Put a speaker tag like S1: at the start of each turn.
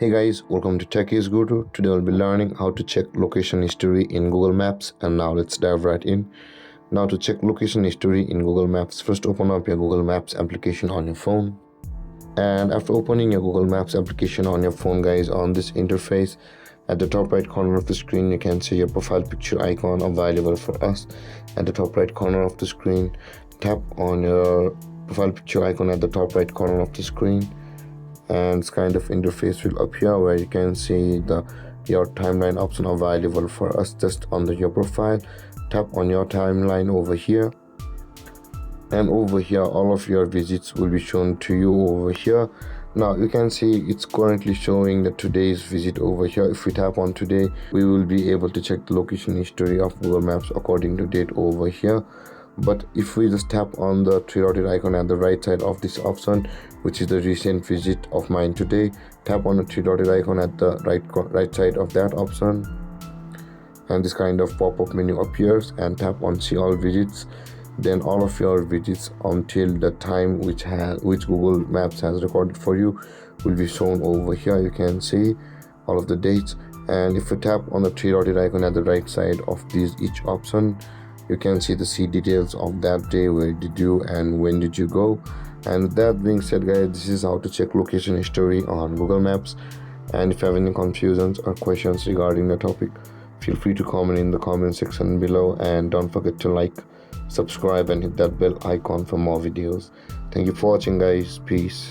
S1: Hey guys, welcome to TechiesGuruTutorial. Today we'll be learning how to check location history in Google Maps, and now let's dive right in. Now to check location history in Google Maps, first open up your Google Maps application on your phone. And after opening your Google Maps application on your phone, guys, on this interface, at the top right corner of the screen, you can see your profile picture icon available for us. At the top right corner of the screen, tap on your profile picture icon at the top right corner of the screen, and this kind of interface will appear where you can see your timeline option available for us just under your profile. Tap on your timeline over here, and over here all of your visits will be shown to you over here. Now you can see it's currently showing the today's visit over here. If we tap on today, we will be able to check the location history of Google Maps according to date over here. But if we just tap on the three-dotted icon at the right side of this option, which is the recent visit of mine today, tap on the three-dotted icon at the right side of that option, and this kind of pop-up menu appears, and tap on see all visits. Then all of your visits until the time which Google Maps has recorded for you will be shown over here. You can see all of the dates, and if you tap on the three-dotted icon at the right side of each option, you can see details of that day, where did you and when did you go. And with that being said, guys, this is how to check location history on Google Maps. And if you have any confusions or questions regarding the topic, feel free to comment in the comment section below, and don't forget to like, subscribe, and hit that bell icon for more videos. Thank you for watching, guys. Peace.